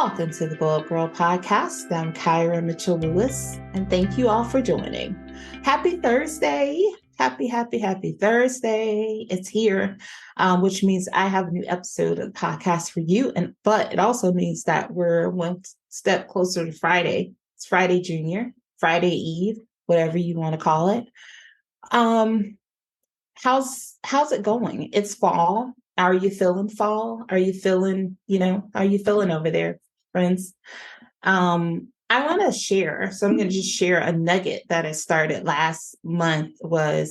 Welcome to the Glow Up Girl podcast. I'm Kyra Mitchell-Lewis, and thank you all for joining. Happy Thursday. Happy Thursday. It's here, which means I have a new episode of the podcast for you. But it also means that we're one step closer to Friday. It's Friday Junior, Friday Eve, whatever you want to call it. How's it going? It's fall. Are you feeling fall? Are you feeling over there, friends? I want to share. So I'm going to just share a nugget that I started last month. I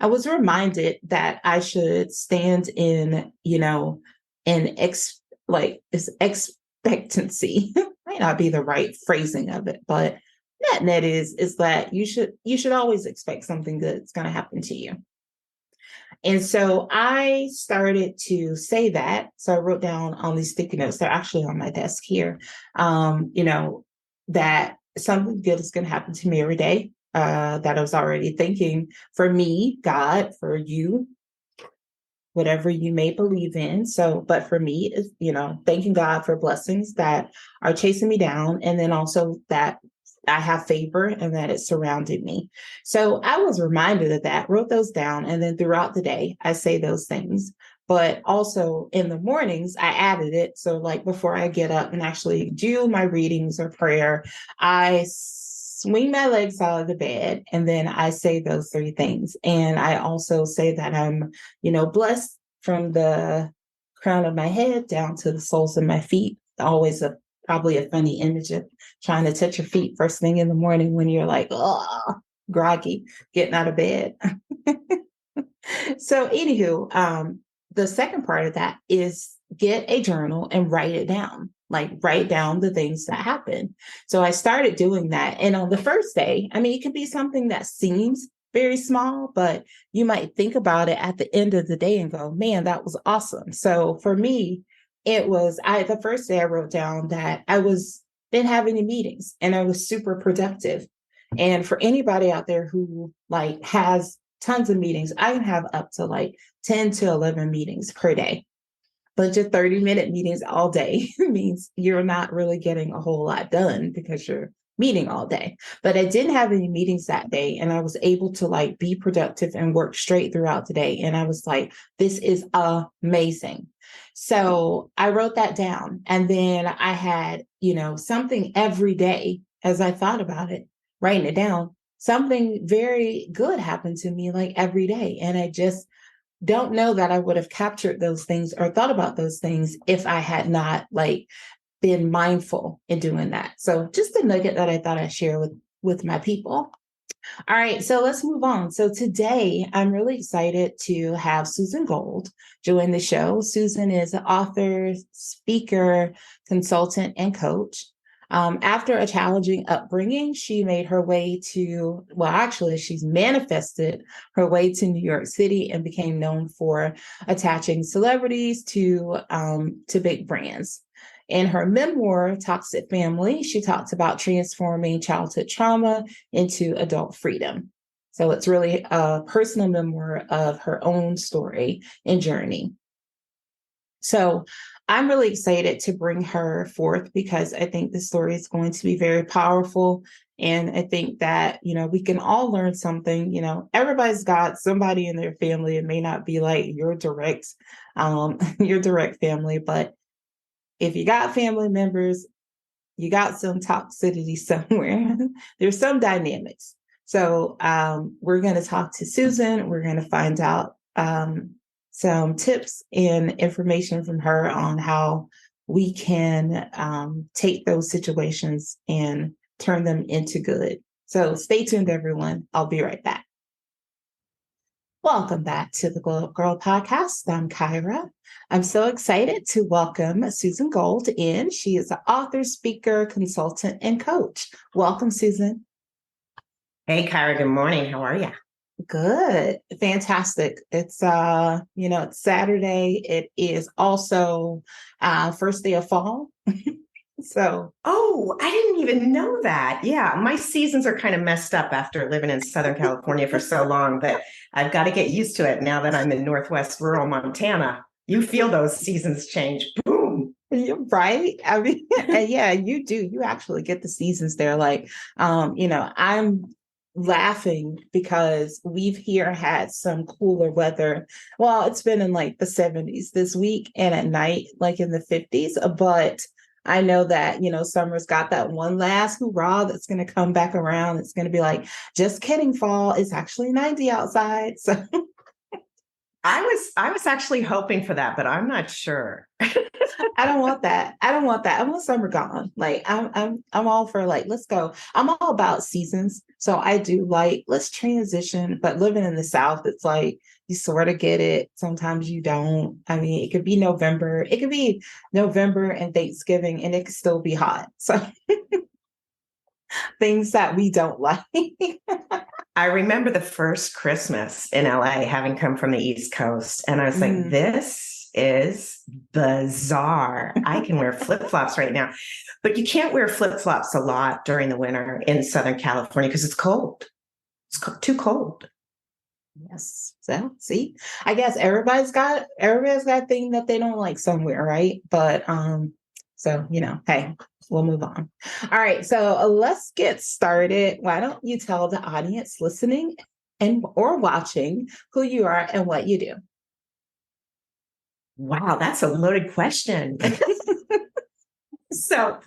was reminded that I should stand in expectancy. Might not be the right phrasing of it, but net is that you should always expect something good's going to happen to you. And so I started to say that. So I wrote down on these sticky notes, they're actually on my desk here, that something good is going to happen to me every day, that I was already thinking for me, God, for you, whatever you may believe in. So, but for me, is, thanking God for blessings that are chasing me down. And then also that I have favor and that it surrounded me. So I was reminded of that, wrote those down. And then throughout the day, I say those things. But also in the mornings, I added it. So like before I get up and actually do my readings or prayer, I swing my legs out of the bed and then I say those three things. And I also say that I'm, blessed from the crown of my head down to the soles of my feet. Always probably a funny image of trying to touch your feet first thing in the morning when you're like, oh, groggy, getting out of bed. So anywho, the second part of that is get a journal and write it down, like write down the things that happen. So I started doing that. And on the first day, it could be something that seems very small, but you might think about it at the end of the day and go, man, that was awesome. So for me, the first day I wrote down that didn't have any meetings and I was super productive. And for anybody out there who has tons of meetings, I can have up to 10 to 11 meetings per day. Bunch of 30-minute meetings all day means you're not really getting a whole lot done because you're meeting all day. But I didn't have any meetings that day and I was able to be productive and work straight throughout the day. And I was like, this is amazing. So I wrote that down. And then I had, something every day as I thought about it, writing it down, something very good happened to me every day. And I just don't know that I would have captured those things or thought about those things if I had not been mindful in doing that. So just a nugget that I thought I'd share with my people. All right, so let's move on. So today I'm really excited to have Susan Gold join the show. Susan is an author, speaker, consultant, and coach. After a challenging upbringing, she made her way she's manifested her way to New York City and became known for attaching celebrities to big brands. In her memoir, Toxic Family, she talks about transforming childhood trauma into adult freedom. So it's really a personal memoir of her own story and journey. So I'm really excited to bring her forth because I think the story is going to be very powerful. And I think that, we can all learn something. Everybody's got somebody in their family. It may not be your direct family, but if you got family members, you got some toxicity somewhere. There's some dynamics. So we're going to talk to Susan. We're going to find out some tips and information from her on how we can take those situations and turn them into good. So stay tuned, everyone. I'll be right back. Welcome back to the Glow Up Girl podcast. I'm Kyra. I'm so excited to welcome Susan Gold in. She is an author, speaker, consultant, and coach. Welcome, Susan. Hey, Kyra. Good morning. How are you? Good. Fantastic. It's it's Saturday. It is also first day of fall. I didn't even know that. Yeah, my seasons are kind of messed up after living in Southern California for so long, but I've got to get used to it now that I'm in Northwest rural Montana. You feel those seasons change. Boom. You're right. I mean, and yeah, you do. You actually get the seasons there. Like, I'm laughing because we've here had some cooler weather. Well, it's been in like the 70s this week and at night, like in the 50s. But I know that, summer's got that one last hurrah that's going to come back around. It's going to be like, just kidding, fall. It's actually 90 outside. So I was actually hoping for that, but I'm not sure. I don't want that. I don't want that. I want summer gone. Like I'm all for like, let's go. I'm all about seasons. So I do like, let's transition. But living in the South, it's like you sort of get it. Sometimes you don't. I mean, it could be November. It could be November and Thanksgiving, and it could still be hot. So things that we don't like. I remember the first Christmas in LA, having come from the East Coast, and I was like, this is bizarre. I can wear flip-flops right now, but you can't wear flip-flops a lot during the winter in Southern California because it's cold. It's too cold. Yes. So see, I guess everybody's got a thing that they don't like somewhere, right? But so hey, we'll move on. All right, so let's get started. Why don't you tell the audience listening and or watching who you are and what you do? Wow, that's a loaded question. So,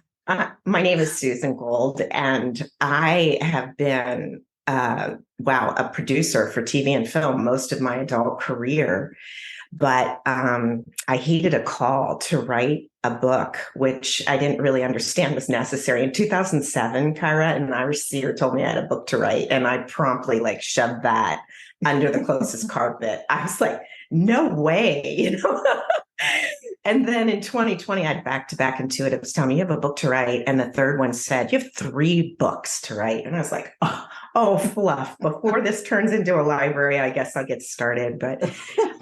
my name is Susan Gold, and I have been, a producer for TV and film most of my adult career. But I heeded a call to write a book, which I didn't really understand was necessary. In 2007, Kyra, an Irish seer told me I had a book to write, and I promptly shoved that under the closest carpet. I was like, no way, And then in 2020, I had back-to-back intuitives tell me you have a book to write. And the third one said, you have 3 books to write. And I was like, oh, fluff. Before this turns into a library, I guess I'll get started. But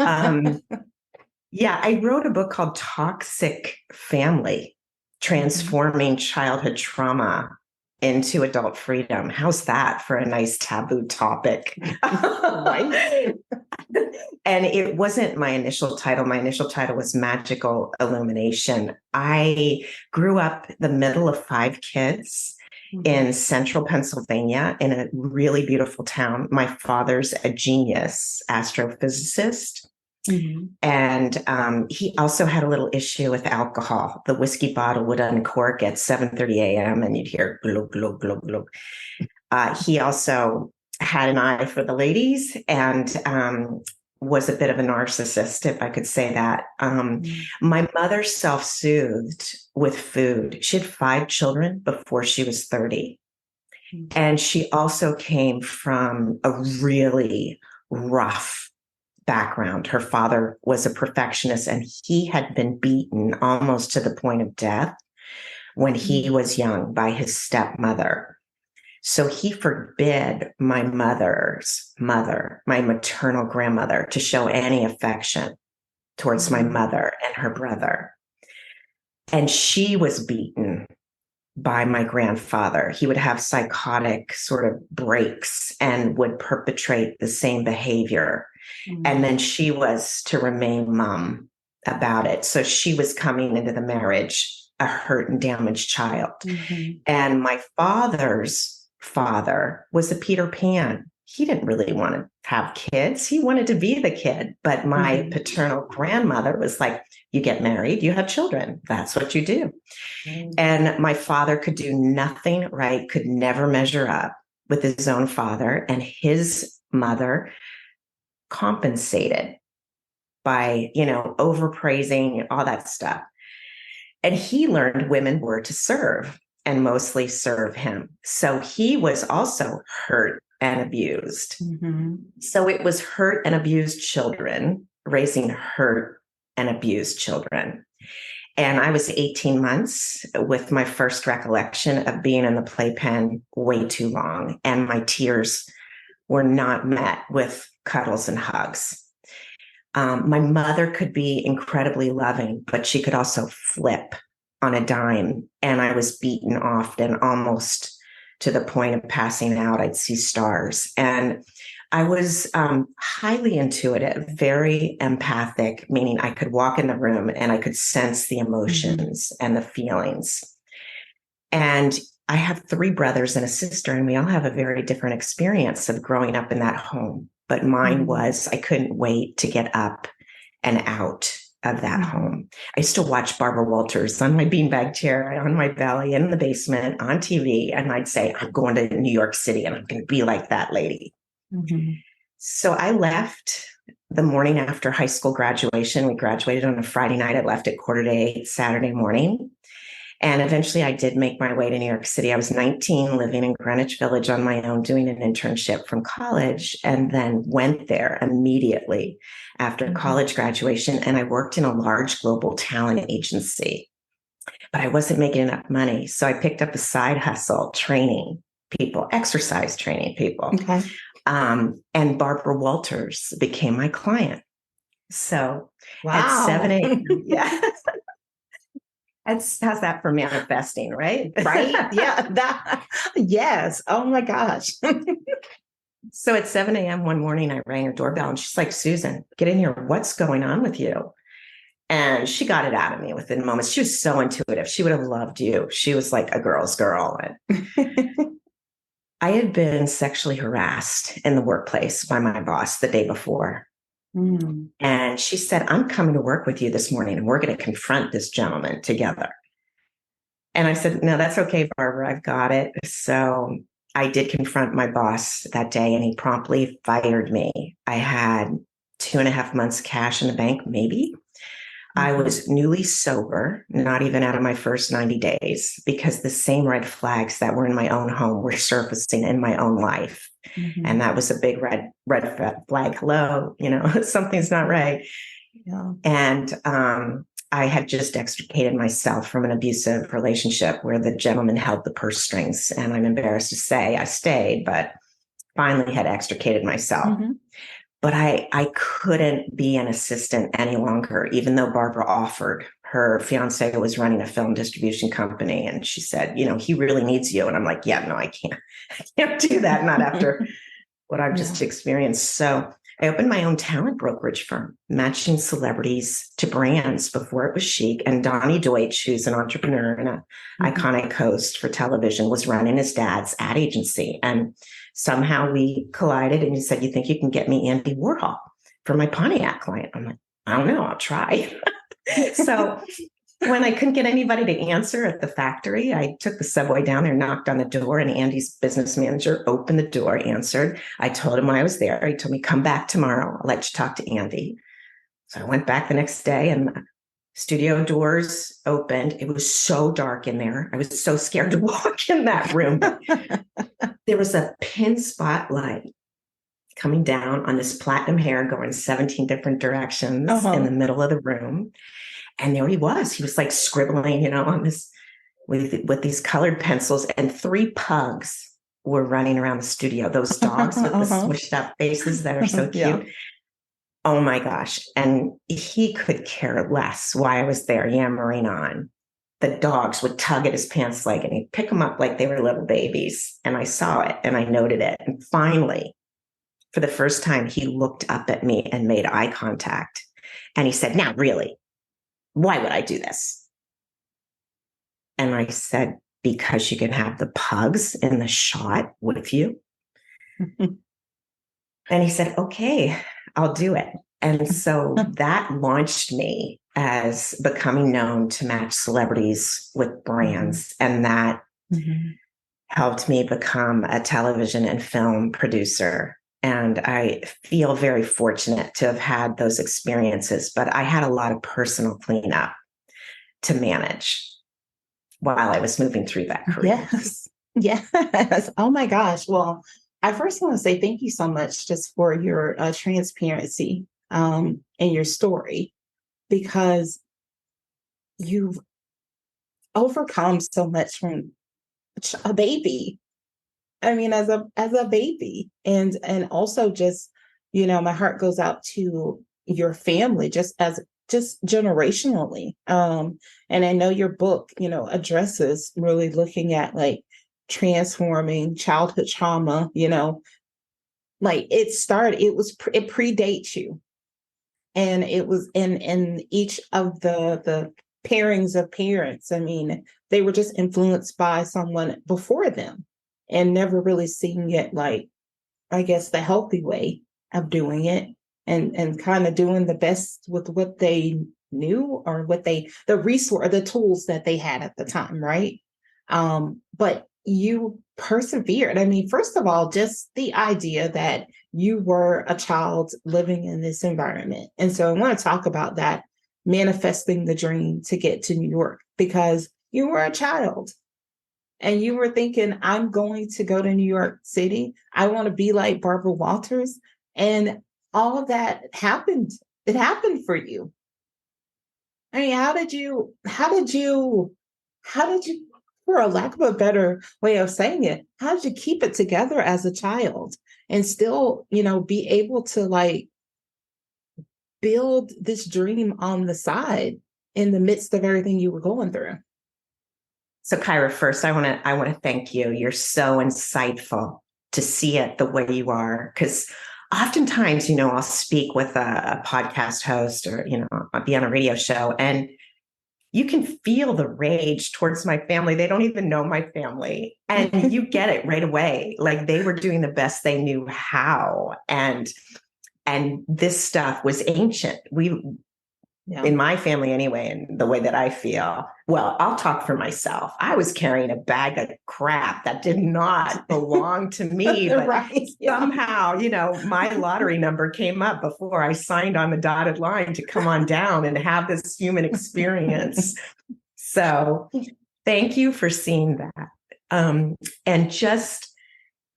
I wrote a book called Toxic Family, Transforming Childhood Trauma into Adult Freedom. How's that for a nice taboo topic? Right. And it wasn't my initial title. My initial title was Magical Illumination. I grew up the middle of 5 kids in central Pennsylvania in a really beautiful town. My father's a genius astrophysicist. And he also had a little issue with alcohol. The whiskey bottle would uncork at 7:30 a.m. and you'd hear glug, glug, glug, glug. He also had an eye for the ladies and was a bit of a narcissist, if I could say that. My mother self-soothed with food. She had 5 children before she was 30. And she also came from a really rough background. Her father was a perfectionist, and he had been beaten almost to the point of death when he was young by his stepmother. So he forbid my mother's mother, my maternal grandmother, to show any affection towards my mother and her brother. And she was beaten by my grandfather. He would have psychotic sort of breaks and would perpetrate the same behavior. And then she was to remain mum about it. So she was coming into the marriage a hurt and damaged child. And my father's father was a Peter Pan. He didn't really want to have kids. He wanted to be the kid. But my paternal grandmother was like, you get married, you have children. That's what you do. And my father could do nothing right, could never measure up with his own father. And his mother compensated by, overpraising, all that stuff. And he learned women were to serve and mostly serve him. So he was also hurt and abused. So it was hurt and abused children raising hurt and abused children. And I was 18 months with my first recollection of being in the playpen way too long. And my tears were not met with cuddles and hugs. My mother could be incredibly loving, but she could also flip on a dime. And I was beaten often, almost to the point of passing out. I'd see stars. And I was highly intuitive, very empathic, meaning I could walk in the room and I could sense the emotions and the feelings. And I have three brothers and a sister, and we all have a very different experience of growing up in that home. But mine was, I couldn't wait to get up and out of that home. I used to watch Barbara Walters on my beanbag chair, on my belly, in the basement, on TV. And I'd say, I'm going to New York City and I'm going to be like that lady. So I left the morning after high school graduation. We graduated on a Friday night. I left at 7:45 Saturday morning. And eventually I did make my way to New York City. I was 19, living in Greenwich Village on my own, doing an internship from college, and then went there immediately after college graduation. And I worked in a large global talent agency, but I wasn't making enough money. So I picked up a side hustle, training people, exercise training people. Okay. And Barbara Walters became my client. So Wow. at 7 a.m., yeah. How's that for manifesting, right? Right? Yeah. Yes. Oh my gosh. So at 7 a.m. one morning, I rang her doorbell and she's like, Susan, get in here. What's going on with you? And she got it out of me within moments. She was so intuitive. She would have loved you. She was like a girl's girl. I had been sexually harassed in the workplace by my boss the day before. And she said, I'm coming to work with you this morning and we're going to confront this gentleman together. And I said, no, that's okay, Barbara. I've got it. So I did confront my boss that day and he promptly fired me. I had 2.5 months cash in the bank, maybe. I was newly sober, not even out of my first 90 days, because the same red flags that were in my own home were surfacing in my own life. And that was a big red flag. Hello, something's not right. Yeah. And I had just extricated myself from an abusive relationship where the gentleman held the purse strings. And I'm embarrassed to say I stayed, but finally had extricated myself. But I couldn't be an assistant any longer, even though Barbara offered. Her fiance was running a film distribution company. And she said, he really needs you. And I'm like, yeah, no, I can't do that. Not after what I've just experienced. So I opened my own talent brokerage firm, matching celebrities to brands before it was chic. And Donnie Deutsch, who's an entrepreneur and an iconic host for television, was running his dad's ad agency. And somehow we collided and he said, you think you can get me Andy Warhol for my Pontiac client? I'm like, I don't know, I'll try. So when I couldn't get anybody to answer at the factory, I took the subway down there, knocked on the door, and Andy's business manager opened the door, answered. I told him I was there. He told me, come back tomorrow. I'll let you talk to Andy. So I went back the next day and the studio doors opened. It was so dark in there. I was so scared to walk in that room. There was a pin spotlight coming down on this platinum hair going 17 different directions in the middle of the room. And there he was. He was like scribbling, on this with these colored pencils, and 3 pugs were running around the studio. Those dogs with the smushed up faces that are so cute. Oh my gosh. And he could care less why I was there yammering on. The dogs would tug at his pants leg and he'd pick them up like they were little babies. And I saw it and I noted it. And finally, for the first time, he looked up at me and made eye contact. And he said, now, really, why would I do this? And I said, because you can have the pugs in the shot with you. And he said, okay, I'll do it. And so that launched me as becoming known to match celebrities with brands. And that helped me become a television and film producer. And I feel very fortunate to have had those experiences, but I had a lot of personal cleanup to manage while I was moving through that career. Yes. Oh my gosh. Well, I first want to say thank you so much just for your transparency and your story, because you've overcome so much from a baby. I mean, as a baby, and also just, my heart goes out to your family, just generationally. And I know your book, addresses really looking at like transforming childhood trauma, Like it predates you. And it was in each of the pairings of parents. I mean, they were just influenced by someone before them and never really seeing it like, I guess, the healthy way of doing it, and kind of doing the best with what they knew, or the resource, the tools that they had at the time, right? But you persevered. I mean, first of all, just the idea that you were a child living in this environment. And so I want to talk about that, manifesting the dream to get to New York, because you were a child and you were thinking, I'm going to go to New York City. I want to be like Barbara Walters. And all of that happened. It happened for you. I mean, how did you, for a lack of a better way of saying it, how did you keep it together as a child and still, be able to like build this dream on the side in the midst of everything you were going through? So, Kyra, first, I want to thank you. You're so insightful to see it the way you are, because oftentimes, I'll speak with a podcast host, or I'll be on a radio show, and you can feel the rage towards my family. They don't even know my family, and you get it right away. Like they were doing the best they knew how, and this stuff was ancient. In my family anyway, and the way that I feel, well, I'll talk for myself. I was carrying a bag of crap that did not belong to me, but Right. somehow, my lottery number came up before I signed on the dotted line to come on down and have this human experience. So thank you for seeing that. And just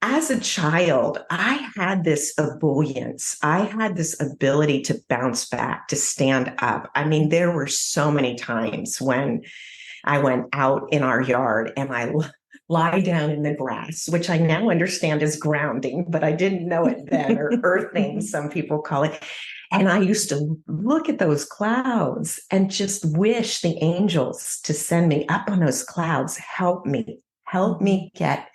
as a child, I had this ebullience. I had this ability to bounce back, to stand up. I mean, there were so many times when I went out in our yard and I lie down in the grass, which I now understand is grounding, but I didn't know it then, or earthing, some people call it. And I used to look at those clouds and just wish the angels to send me up on those clouds. Help me get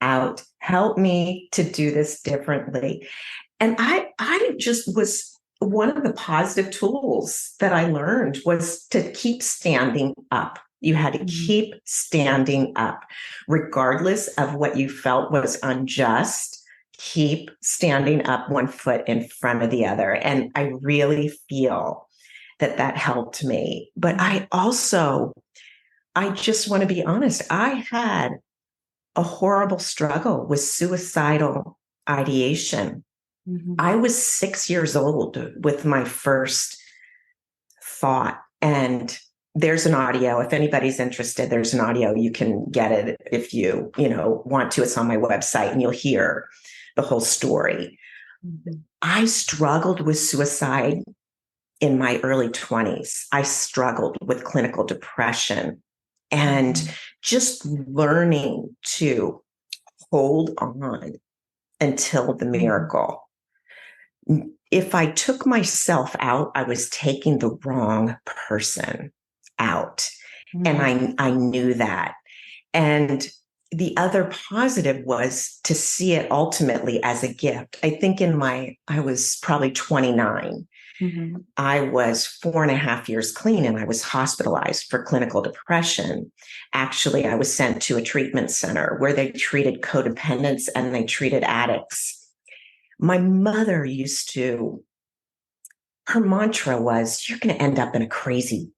out, help me to do this differently. And I just was, one of the positive tools that I learned was to keep standing up. You had to keep standing up, regardless of what you felt was unjust. Keep standing up, one foot in front of the other. And I really feel that helped me. But I just want to be honest, I had a horrible struggle with suicidal ideation. I was 6 years old with my first thought. And there's an audio. If anybody's interested, there's an audio. You can get it if you want to. It's on my website, and you'll hear the whole story. I struggled with suicide in my early 20s. I struggled with clinical depression, and just learning to hold on until the miracle. If I took myself out, I was taking the wrong person out. And I knew that. And the other positive was to see it ultimately as a gift. I think I was probably 29. I was 4.5 years clean, and I was hospitalized for clinical depression. Actually, I was sent to a treatment center where they treated codependents and they treated addicts. My mother her mantra was, you're going to end up in a crazy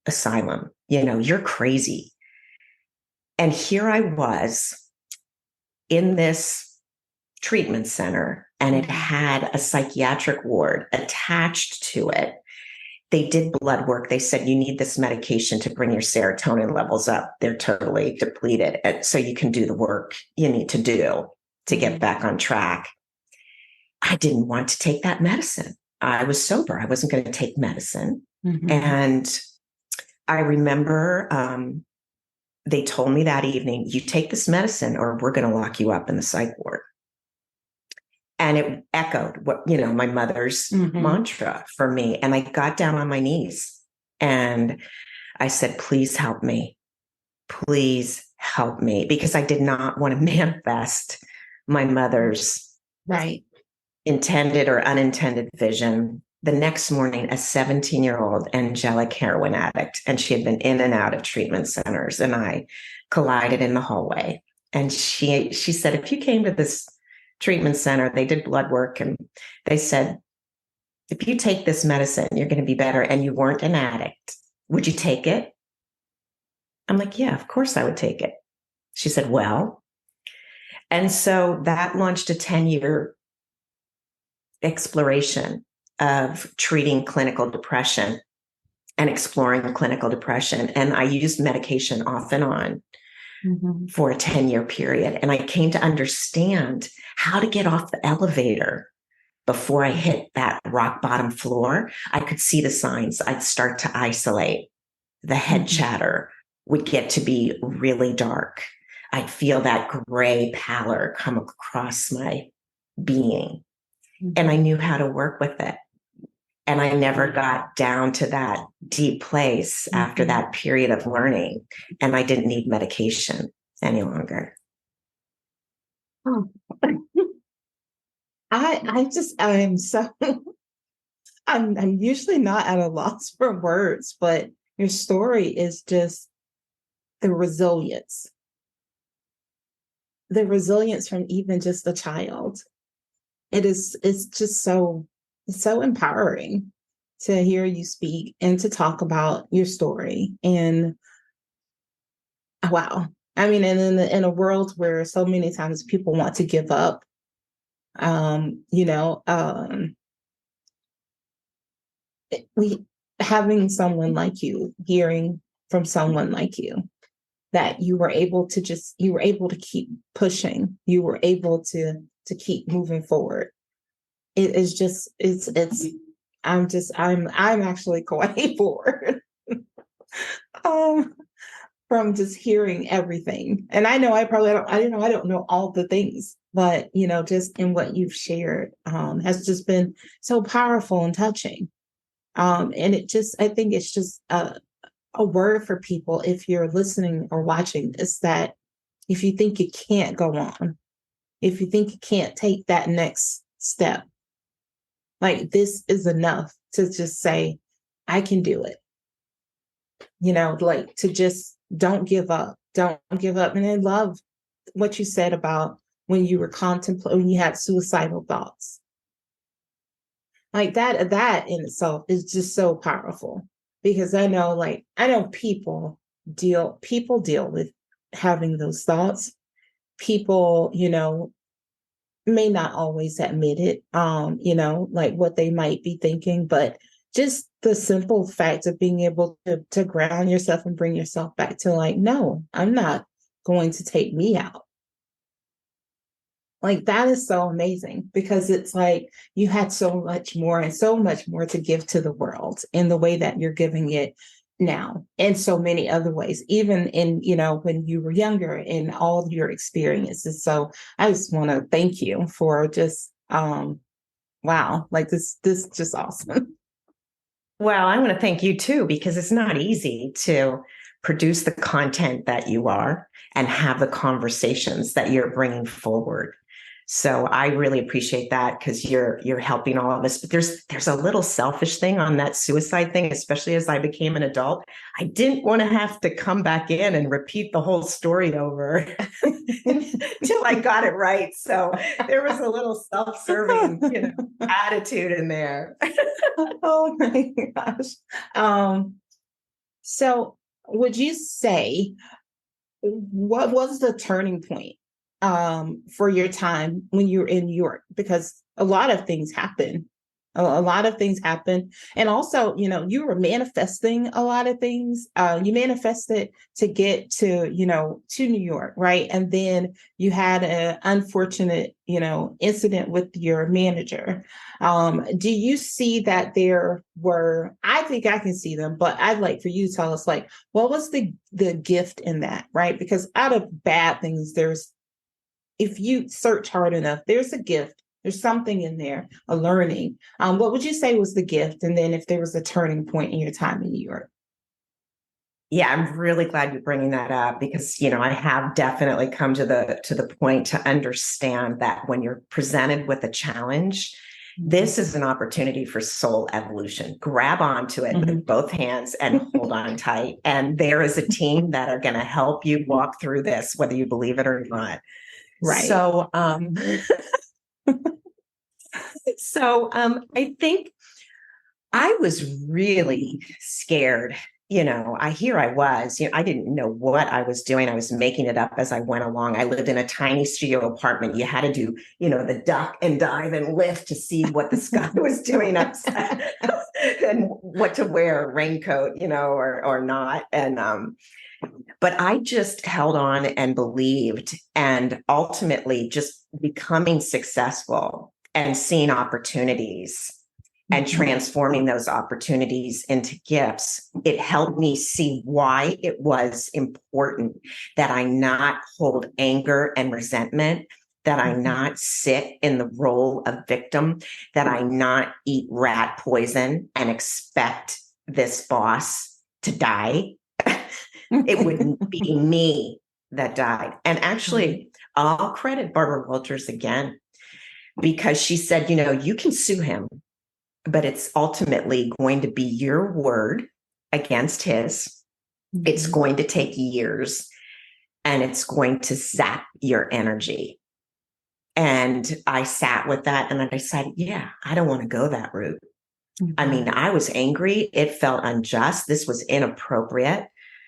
asylum. You're crazy. And here I was in this treatment center, and it had a psychiatric ward attached to it. They did blood work. They said, you need this medication to bring your serotonin levels up. They're totally depleted. And so you can do the work you need to do to get back on track. I didn't want to take that medicine. I was sober. I wasn't going to take medicine. And I remember they told me that evening, you take this medicine or we're going to lock you up in the psych ward. And it echoed what, my mother's mantra for me. And I got down on my knees and I said, please help me. Please help me. Because I did not want to manifest my mother's intended or unintended vision. The next morning, a 17-year-old angelic heroin addict, and she had been in and out of treatment centers, and I collided in the hallway. And she said, if you came to this treatment center, they did blood work, and they said, if you take this medicine, you're going to be better, and you weren't an addict, would you take it? I'm like, yeah, of course I would take it. She said, well, and so that launched a 10-year exploration of treating clinical depression and exploring clinical depression. And I used medication off and on for a 10-year period. And I came to understand how to get off the elevator before I hit that rock bottom floor. I could see the signs. I'd start to isolate. The head chatter would get to be really dark. I'd feel that gray pallor come across my being. And I knew how to work with it. And I never got down to that deep place after that period of learning. And I didn't need medication any longer. Oh. I'm so, I'm usually not at a loss for words, but your story is just the resilience from even just a child. It's just so, it's so empowering to hear you speak and to talk about your story. And wow. I mean, and in a world where so many times people want to give up, we having someone like you, hearing from someone like you, that you were able to keep pushing, you were able to keep moving forward. It is just, I'm actually quite bored. um, from just hearing everything. And I know I don't know all the things, but just in what you've shared, has just been so powerful and touching. And I think it's just a word for people, if you're listening or watching, is that if you think you can't go on, if you think you can't take that next step, like, this is enough to just say, I can do it. Like, to just don't give up. And I love what you said about when you were contemplating, when you had suicidal thoughts. Like, that in itself is just so powerful, because I know people deal with having those thoughts. People, may not always admit it, like what they might be thinking, but just the simple fact of being able to ground yourself and bring yourself back to, like, no, I'm not going to take me out. Like, that is so amazing, because it's like you had so much more to give to the world in the way that you're giving it now, and so many other ways, even in, when you were younger, in all your experiences. So I just want to thank you for just, wow, like, this just awesome. Well, I want to thank you too, because it's not easy to produce the content that you are and have the conversations that you're bringing forward. So I really appreciate that, because you're helping all of us. But there's a little selfish thing on that suicide thing, especially as I became an adult. I didn't want to have to come back in and repeat the whole story over until I got it right. So there was a little self-serving, attitude in there. Oh my gosh. So would you say, what was the turning point for your time when you were in New York? Because a lot of things happen. A lot of things happen. And also, you were manifesting a lot of things. You manifested to get to New York, right? And then you had an unfortunate, incident with your manager. Do you see that I think I can see them, but I'd like for you to tell us, like, what was the gift in that, right? Because out of bad things, if you search hard enough, there's a gift. There's something in there, a learning. What would you say was the gift? And then if there was a turning point in your time in New York? Yeah, I'm really glad you're bringing that up because, I have definitely come to the point to understand that when you're presented with a challenge, this is an opportunity for soul evolution. Grab onto it with both hands and hold on tight. And there is a team that are going to help you walk through this, whether you believe it or not. Right. So, I think I was really scared. I was, I didn't know what I was doing. I was making it up as I went along. I lived in a tiny studio apartment. You had to do, the duck and dive and lift to see what the sky was doing upside and what to wear, a raincoat, or not. And, but I just held on and believed, and ultimately just becoming successful and seeing opportunities and transforming those opportunities into gifts. It helped me see why it was important that I not hold anger and resentment, that I not sit in the role of victim, that I not eat rat poison and expect this boss to die. It wouldn't be me that died. And actually, I'll credit Barbara Walters again, because she said, you can sue him, but it's ultimately going to be your word against his. It's going to take years, and it's going to zap your energy. And I sat with that and I decided, I don't want to go that route. I mean, I was angry. It felt unjust. This was inappropriate.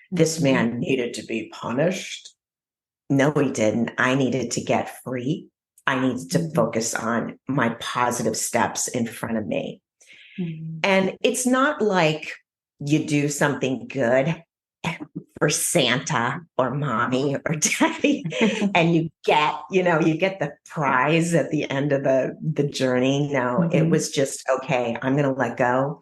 This man needed to be punished. No, he didn't. I needed to get free. I needed to focus on my positive steps in front of me. And it's not like you do something good for Santa or mommy or daddy and you get the prize at the end of the journey. No, it was just, okay, I'm going to let go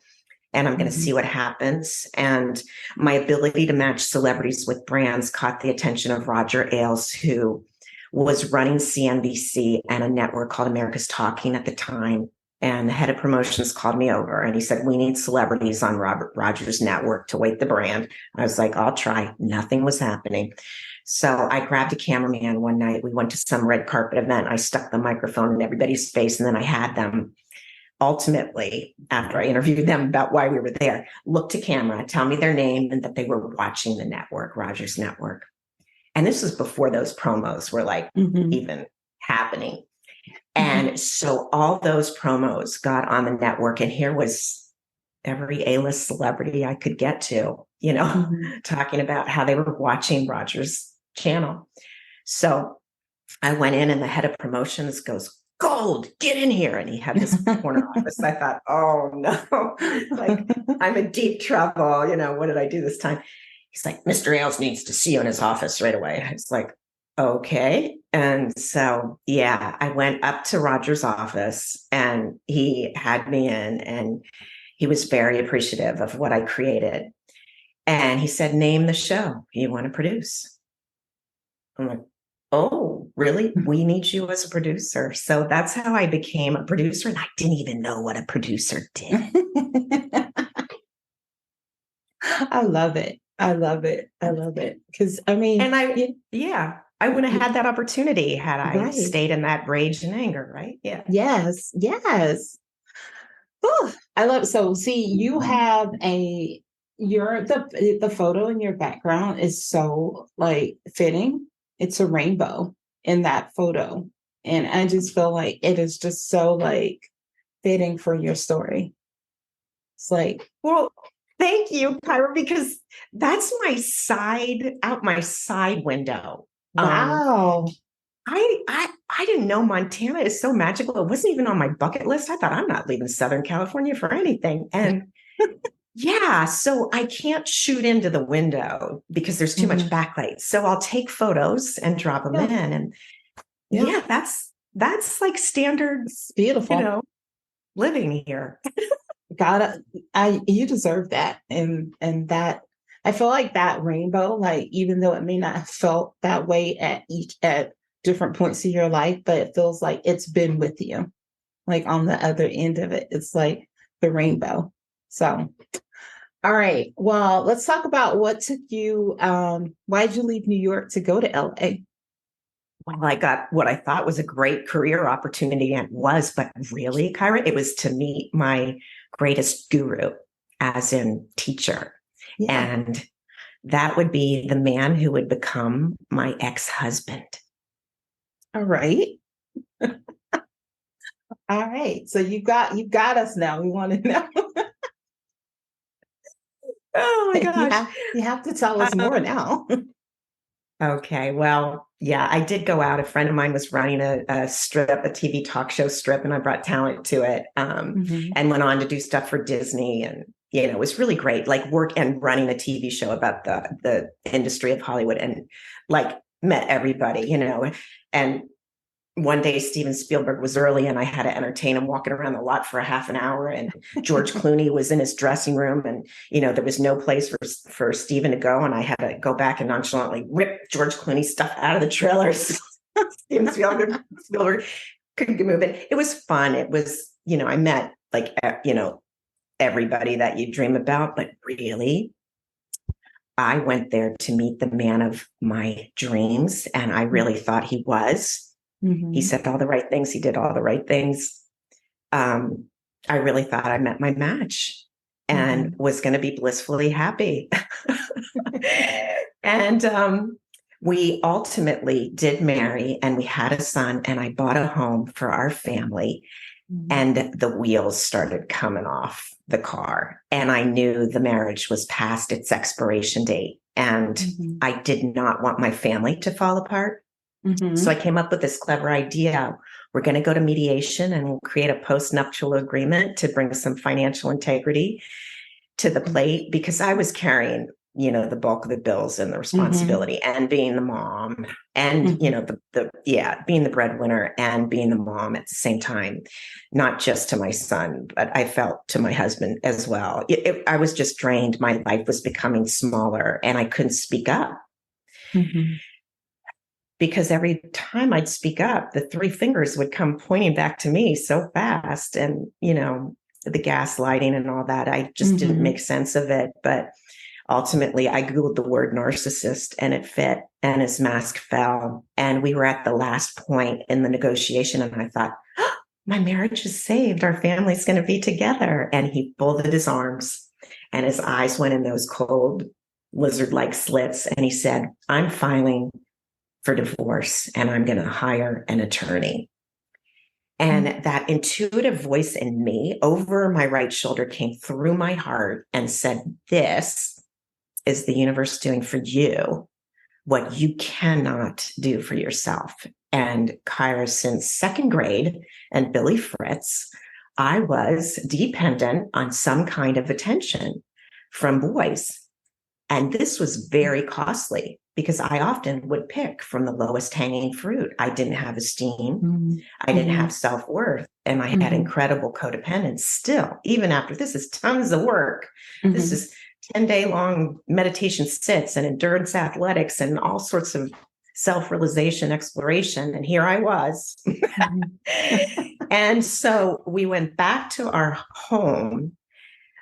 and I'm going to see what happens. And my ability to match celebrities with brands caught the attention of Roger Ailes, who was running CNBC and a network called America's Talking at the time. And the head of promotions called me over and he said, we need celebrities on Robert Rogers' network to weight the brand. I was like, I'll try. Nothing was happening. So I grabbed a cameraman one night. We went to some red carpet event. I stuck the microphone in everybody's face, and then I had them ultimately, after I interviewed them about why we were there, look to camera, tell me their name and that they were watching the network, Rogers Network. And this was before those promos were like even happening. And so all those promos got on the network, and here was every A-list celebrity I could get to, talking about how they were watching Rogers' channel. So I went in and the head of promotions goes, "Gold, get in here." And he had this corner office. I thought, oh no, like I'm in deep trouble. What did I do this time? He's like, "Mr. Ailes needs to see you in his office right away." I was like, okay. And so, I went up to Roger's office and he had me in, and he was very appreciative of what I created. And he said, "Name the show you want to produce." I'm like, "Oh, really? We need you as a producer." So that's how I became a producer. And I didn't even know what a producer did. I love it. I love it. I love it. Because I mean, and I wouldn't have had that opportunity had I stayed in that rage and anger, right? Yeah. Yes. Yes. Oh, I love it. So see, you have the photo in your background is so like fitting. It's a rainbow in that photo. And I just feel like it is just so like fitting for your story. It's like, well, thank you, Kyra, because that's my side window. wow. I didn't know Montana is so magical. It wasn't even on my bucket list. I thought, I'm not leaving Southern California for anything. And so I can't shoot into the window because there's too much backlight. So I'll take photos and drop them in. And that's like standard, it's beautiful. Living here. You deserve that. And that, I feel like that rainbow, like, even though it may not have felt that way at different points of your life, but it feels like it's been with you. Like on the other end of it, it's like the rainbow. So All right. Well, let's talk about what took you, why did you leave New York to go to LA? Well, I got what I thought was a great career opportunity, and was, but really, Kyra, it was to meet my greatest guru, as in teacher. Yeah. And that would be the man who would become my ex-husband. All right. All right. So you got us now. We want to know. Oh my you gosh. have you have to tell us more Um, now. okay. Well, yeah, I did go out. A friend of mine was running a strip, a TV talk show strip, and I brought talent to it, Mhm. and went on to do stuff for Disney. And, it was really great, like work and running a TV show about the industry of Hollywood, and like met everybody, and one day Steven Spielberg was early and I had to entertain him walking around the lot for a half an hour. And George Clooney was in his dressing room, and, there was no place for Steven to go. And I had to go back and nonchalantly rip George Clooney stuff out of the trailers. Steven Spielberg couldn't move it. It was fun. It was, I met like, everybody that you dream about, but really, I went there to meet the man of my dreams. And I really thought he was. He Mhm. said all the right things. He did all the right things. Um, I really thought I met my match and Mhm. was going to be blissfully happy. And we ultimately did marry, and we had a son, and I bought a home for our family. Mhm. And the wheels started coming off the car. And I knew the marriage was past its expiration date. And Mhm. I did not want my family to fall apart. So I Mhm. came up with this clever idea. We're going to go to mediation, and we'll create a post-nuptial agreement to bring some financial integrity to the plate, because I was carrying, the bulk of the bills and the Mhm. responsibility, and being the mom, and, Mhm. being the breadwinner and being the mom at the same time, not just to my son, but I felt to my husband as well. I was just drained. My life was becoming smaller, and I couldn't speak up, Mhm. because every time I'd speak up, the three fingers would come pointing back to me so fast. And, the gaslighting and all that, I just didn't make Mhm. sense of it. But ultimately, I Googled the word narcissist, and it fit, and his mask fell. And we were at the last point in the negotiation. And I thought, oh, my marriage is saved. Our family's going to be together. And he folded his arms, and his eyes went in those cold lizard like slits. And he said, I'm filing for divorce, and I'm going to hire an attorney. And that intuitive voice in me over my right shoulder came through my heart and said, this is the universe doing for you what you cannot do for yourself. And Kyra, since second grade and Billy Fritz, I was dependent on some kind of attention from boys. And this was very costly, because I often would pick from the lowest hanging fruit. I didn't have esteem. Mhm. I didn't have Mhm. self worth, and I had Mhm. incredible codependence still, even after this is tons of work. This Mhm. is 10-day long meditation sits and endurance athletics and all sorts of self realization exploration. And here I was. Mhm. And so we went back to our home,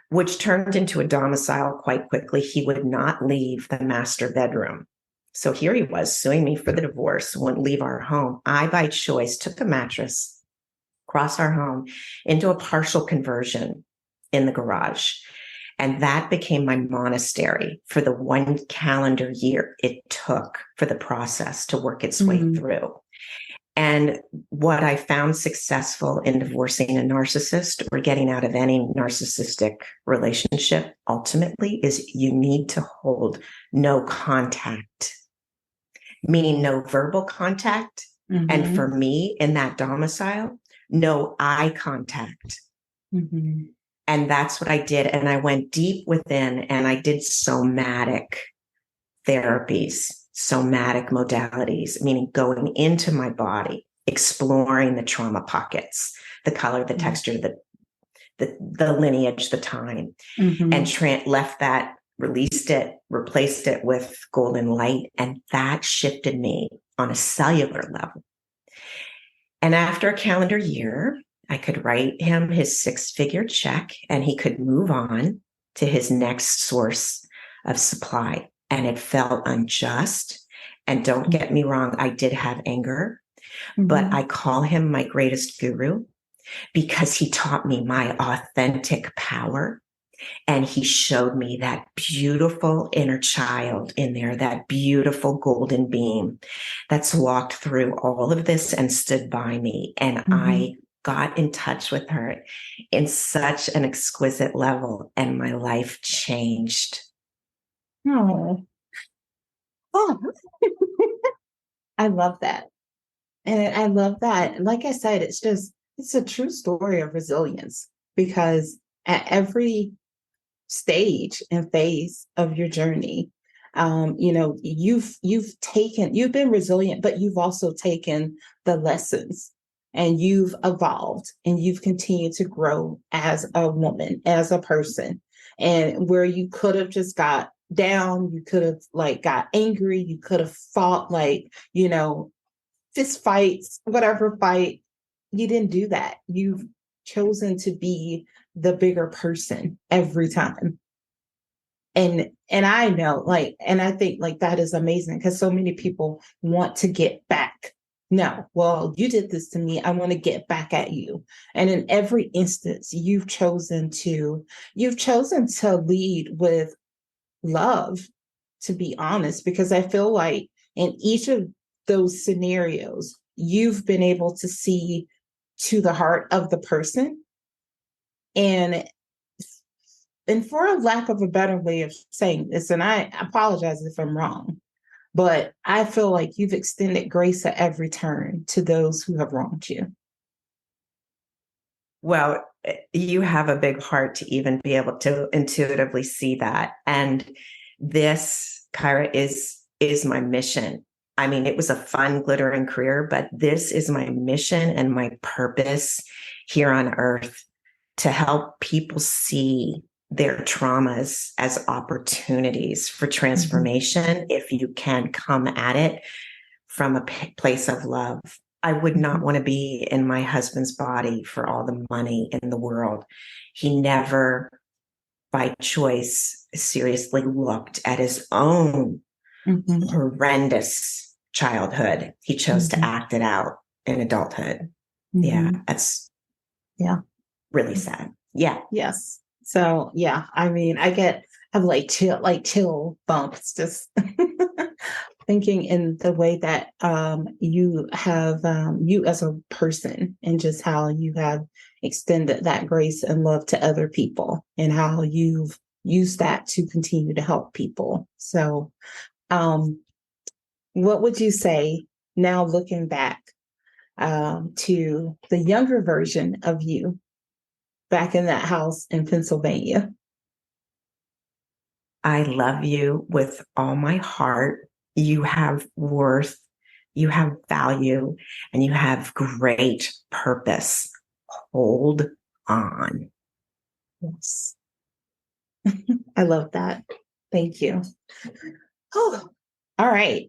which turned into a domicile quite quickly. He would not leave the master bedroom. So here he was suing me for the divorce, wouldn't leave our home. I, by choice, took a mattress across our home into a partial conversion in the garage. And that became my monastery for the 1 calendar year it took for the process to work its way Mhm. through. And what I found successful in divorcing a narcissist, or getting out of any narcissistic relationship, ultimately, is you need to hold no contact, meaning no verbal contact. And for Mhm. me, in that domicile, no eye contact. Mhm. And that's what I did. And I went deep within, and I did somatic therapies, somatic modalities, meaning going into my body, exploring the trauma pockets, the color, the texture, the lineage, the time, and Mhm. left that, released it, replaced it with golden light. And that shifted me on a cellular level. And after a calendar year, I could write him his 6-figure check, and he could move on. to his next source of supply. And it felt unjust. And don't get me wrong, I did have anger, but I call him my greatest guru because he taught me my authentic power. And he showed me that beautiful inner child in there, that beautiful golden beam that's walked through all of this and stood by me. And I got in touch with her in such an exquisite level, and my life changed. Oh, oh. I love that. And I love that. Like I said, it's a true story of resilience, because at every stage and phase of your journey, you've been resilient, but you've also taken the lessons, and you've evolved, and you've continued to grow as a woman, as a person. And where you could have just got down, you could have like got angry, you could have fought like, fist fights, whatever fight, you didn't do that. You've chosen to be the bigger person every time. And I know, like, and I think like that is amazing, because so many people want to get back. No, well, you did this to me, I want to get back at you. And in every instance, you've chosen to lead with love, to be honest, because I feel like in each of those scenarios, you've been able to see to the heart of the person. And for a lack of a better way of saying this, and I apologize if I'm wrong, but I feel like you've extended grace at every turn to those who have wronged you. Well, you have a big heart to even be able to intuitively see that. And this, Kyra, is my mission. I mean, it was a fun, glittering career, but this is my mission and my purpose here on earth, to help people see their traumas as opportunities for transformation. If you can come at it from a place of love. I would not want to be in my husband's body for all the money in the world. He never, by choice, seriously looked at his own horrendous childhood. He chose to act it out in adulthood. Yeah, that's really sad. Yeah. Yes. So yeah, I mean, have like chill bumps just thinking in the way that you have you as a person, and just how you have extended that grace and love to other people, and how you've used that to continue to help people. So what would you say now, looking back, to the younger version of you back in that house in Pennsylvania? I love you with all my heart. You have worth, you have value, and you have great purpose. Hold on. Yes. I love that. Thank you. Oh, all right.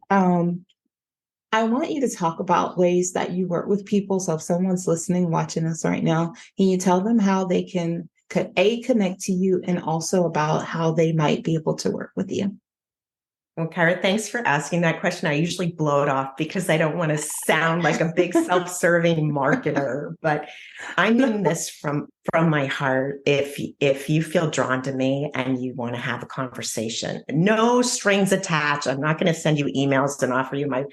I want you to talk about ways that you work with people. So if someone's listening, watching us right now, can you tell them how they can connect to you, and also about how they might be able to work with you? Well, Kyra, thanks for asking that question. I usually blow it off because I don't want to sound like a big self-serving marketer, but I mean this from my heart. If you feel drawn to me and you want to have a conversation, no strings attached. I'm not going to send you emails and offer you my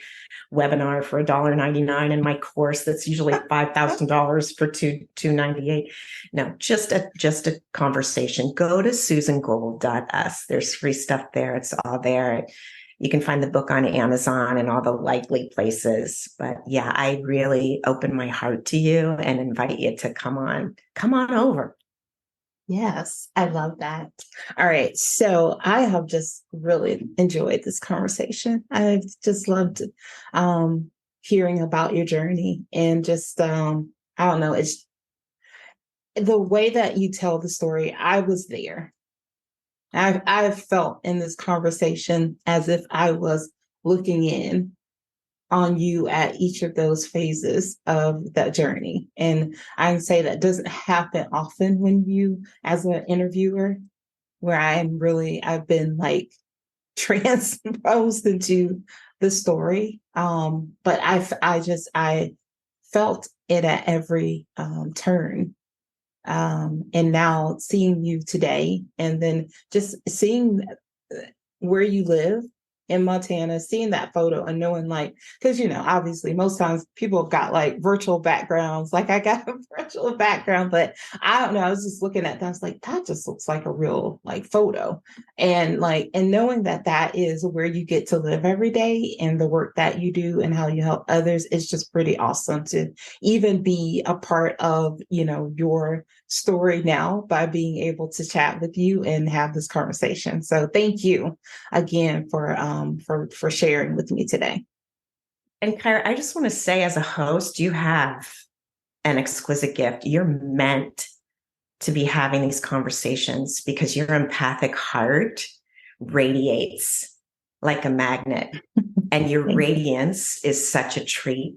webinar for $1.99 and my course that's usually $5,000 for $298. No, just a conversation. Go to susangold.us. There's free stuff there. It's all there. You can find the book on Amazon and all the likely places. But yeah, I really open my heart to you and invite you to come on over. Yes, I love that. All right. So I have just really enjoyed this conversation. I've just loved hearing about your journey, and just, I don't know, it's the way that you tell the story. I was there. I've felt in this conversation as if I was looking in on you at each of those phases of that journey. And I can say that doesn't happen often when you, as an interviewer, where I've been like transposed into the story. But I felt it at every turn. And now seeing you today, and then just seeing where you live in Montana, seeing that photo and knowing like, because obviously most times people have got like virtual backgrounds. Like I got a virtual background, but I don't know. I was just looking at that. I was like, that just looks like a real like photo. And knowing that that is where you get to live every day and the work that you do and how you help others, is just pretty awesome to even be a part of, your story now by being able to chat with you and have this conversation. So thank you again for sharing with me today. And Kyra, I just want to say, as a host, you have an exquisite gift. You're meant to be having these conversations because your empathic heart radiates like a magnet, and your radiance is such a treat,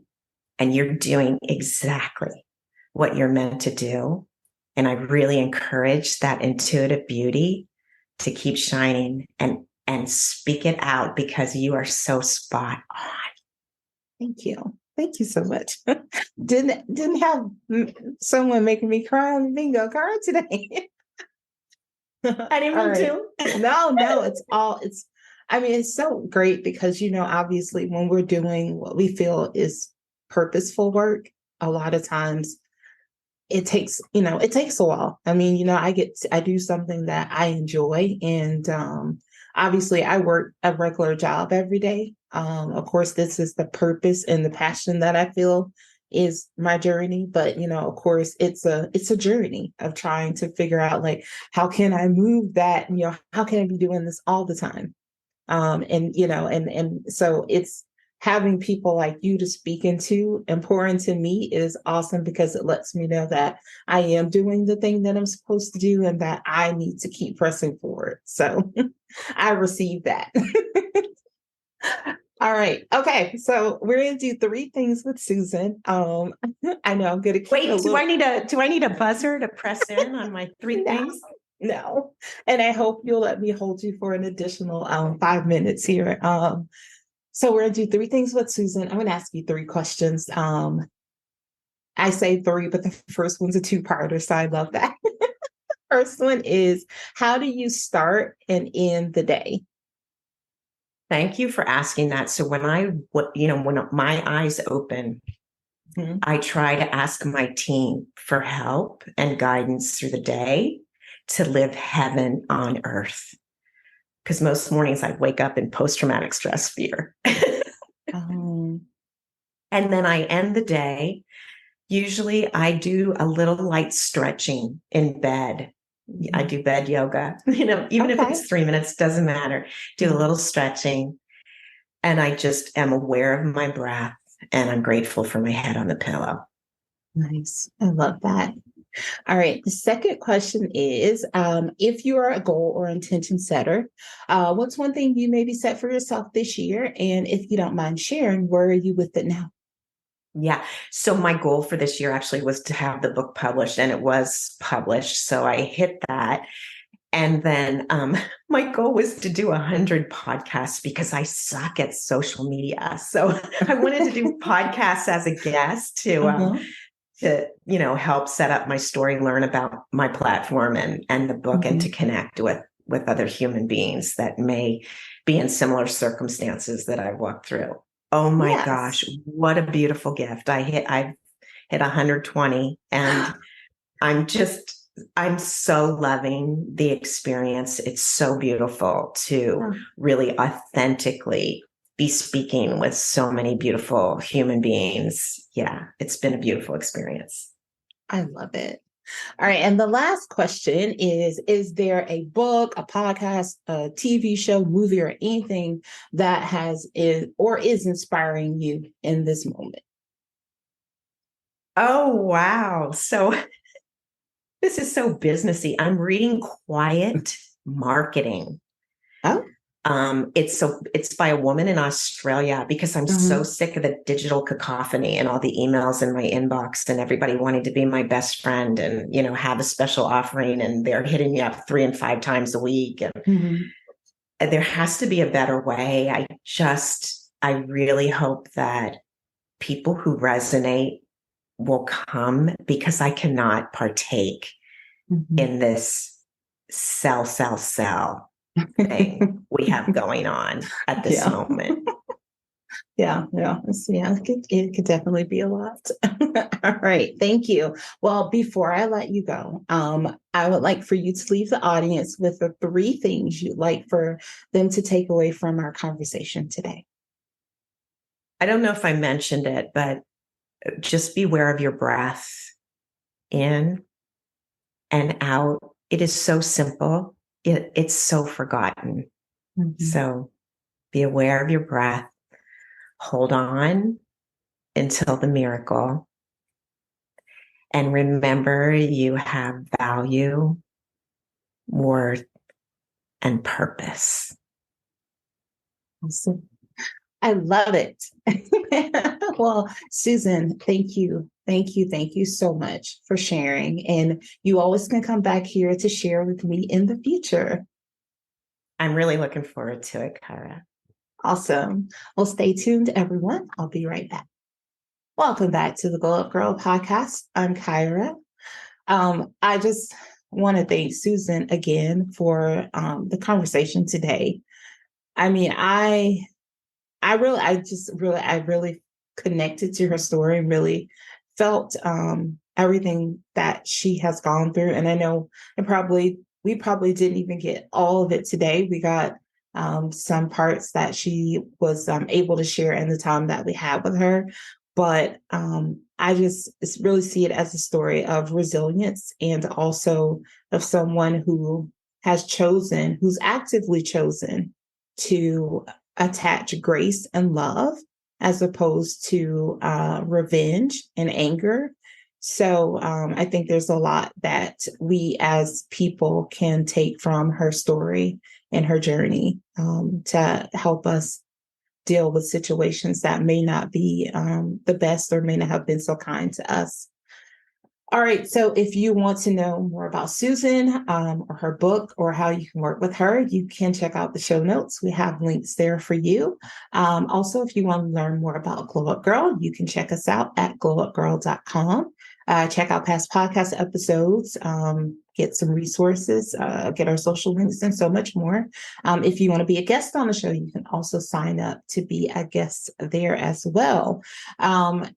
and you're doing exactly what you're meant to do. And I really encourage that intuitive beauty to keep shining and speak it out, because you are so spot on. Thank you. Thank you so much. Didn't have someone making me cry on the bingo card today. I didn't mean to. No, it's so great because, obviously when we're doing what we feel is purposeful work, a lot of times it takes a while. I mean, I do something that I enjoy, and obviously I work a regular job every day. Of course, this is the purpose and the passion that I feel is my journey. But, of course, it's a journey of trying to figure out like, how can I move that? How can I be doing this all the time? And so it's having people like you to speak into and pour into me is awesome, because it lets me know that I am doing the thing that I'm supposed to do and that I need to keep pressing forward. So I received that. All right. Okay. So we're going to do 3 things with Susan. I know I'm going to keep Wait, do I need a buzzer to press in on my 3 things? No. And I hope you'll let me hold you for an additional 5 minutes here. So we're going to do 3 things with Susan. I'm going to ask you 3 questions. I say 3, but the first one's a 2-parter, so I love that. First one is, how do you start and end the day? Thank you for asking that. So when when my eyes open, I try to ask my team for help and guidance through the day to live heaven on earth. Because most mornings I wake up in post-traumatic stress fear. And then I end the day. Usually I do a little light stretching in bed. I do bed yoga, even if it's 3 minutes, doesn't matter. Do a little stretching. And I just am aware of my breath, and I'm grateful for my head on the pillow. Nice. I love that. All right. The second question is, if you are a goal or intention setter, what's one thing you maybe set for yourself this year? And if you don't mind sharing, where are you with it now? Yeah. So my goal for this year actually was to have the book published, and it was published. So I hit that. And then my goal was to do 100 podcasts, because I suck at social media. So I wanted to do podcasts as a guest to help set up my story, learn about my platform and the book, and to connect with other human beings that may be in similar circumstances that I walked through. Oh my gosh, what a beautiful gift. I've hit 120, and I'm so loving the experience. It's so beautiful to really authentically be speaking with so many beautiful human beings. Yeah, it's been a beautiful experience. I love it. All right. And the last question is there a book, a podcast, a TV show, movie, or anything that is inspiring you in this moment? Oh, wow. So this is so businessy. I'm reading Quiet Marketing. Oh. It's by a woman in Australia, because I'm so sick of the digital cacophony and all the emails in my inbox and everybody wanting to be my best friend and, have a special offering, and they're hitting me up 3 and 5 times a week. And there has to be a better way. I really hope that people who resonate will come, because I cannot partake in this sell thing we have going on at this moment. It could definitely be a lot. All right, thank you. Well, before I let you go, I would like for you to leave the audience with the 3 things you'd like for them to take away from our conversation today. I don't know if I mentioned it, but just beware of your breath in and out. It is so simple. It's so forgotten. So be aware of your breath. Hold on until the miracle. And remember, you have value, worth, and purpose. Awesome. I love it. Well, Susan, thank you. Thank you so much for sharing. And you always can come back here to share with me in the future. I'm really looking forward to it, Kyra. Awesome. Well, stay tuned, everyone. I'll be right back. Welcome back to the Glow Up Girl podcast. I'm Kyra. I just want to thank Susan again for the conversation today. I mean, I really connected to her story and really felt everything that she has gone through. And I know we probably didn't even get all of it today. We got some parts that she was able to share in the time that we had with her. But I just really see it as a story of resilience, and also of someone who's actively chosen to attach grace and love as opposed to revenge and anger. So I think there's a lot that we as people can take from her story and her journey to help us deal with situations that may not be the best or may not have been so kind to us. All right. So if you want to know more about Susan or her book or how you can work with her, you can check out the show notes. We have links there for you. Also, if you want to learn more about Glow Up Girl, you can check us out at glowupgirl.com. Check out past podcast episodes, get some resources, get our social links, and so much more. If you want to be a guest on the show, you can also sign up to be a guest there as well.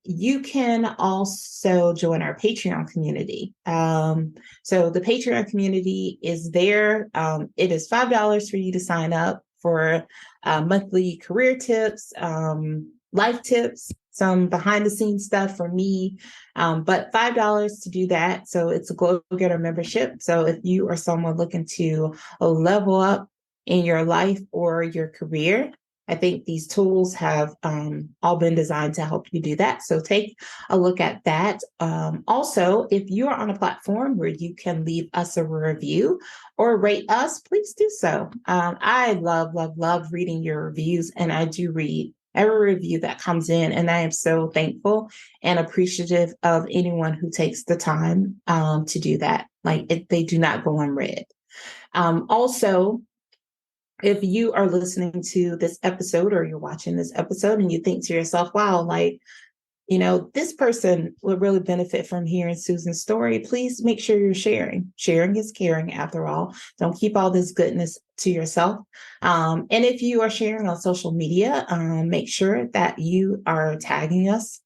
You can also join our Patreon community. So the Patreon community is there. It is $5 for you to sign up for monthly career tips, life tips, some behind the scenes stuff for me, but $5 to do that. So it's a Glow Getter membership. So if you are someone looking to level up in your life or your career, I think these tools have all been designed to help you do that. So take a look at that. Also, if you are on a platform where you can leave us a review or rate us, please do so. I love reading your reviews, and I do read every review that comes in. And I am so thankful and appreciative of anyone who takes the time to do that. They do not go unread. Also, if you are listening to this episode or you're watching this episode and you think to yourself, wow, this person would really benefit from hearing Susan's story, please make sure you're sharing. Sharing is caring, after all. Don't keep all this goodness to yourself. And if you are sharing on social media, make sure that you are tagging us.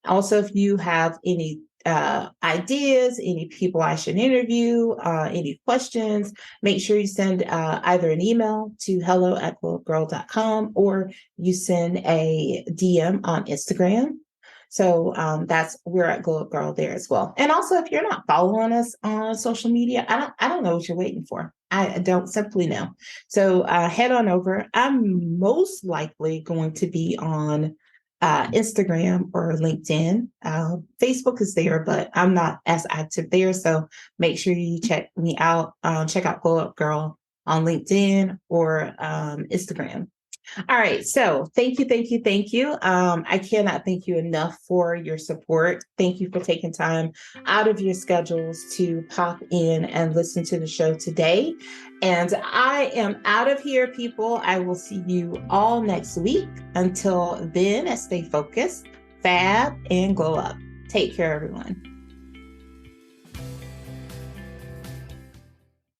Also, if you have any ideas, any people I should interview, any questions, make sure you send either an email to hello@glowupgirl.com or you send a DM on Instagram. So we're at Glow Up Girl there as well. And also, if you're not following us on social media, I don't know what you're waiting for. I don't simply know. So head on over. I'm most likely going to be on Instagram or LinkedIn. Facebook is there, but I'm not as active there. So make sure you check me out. Check out Glow Up Girl on LinkedIn or Instagram. All right. So thank you, thank you, thank you. I cannot thank you enough for your support. Thank you for taking time out of your schedules to pop in and listen to the show today. And I am out of here, people. I will see you all next week. Until then, stay focused, fab, and glow up. Take care, everyone.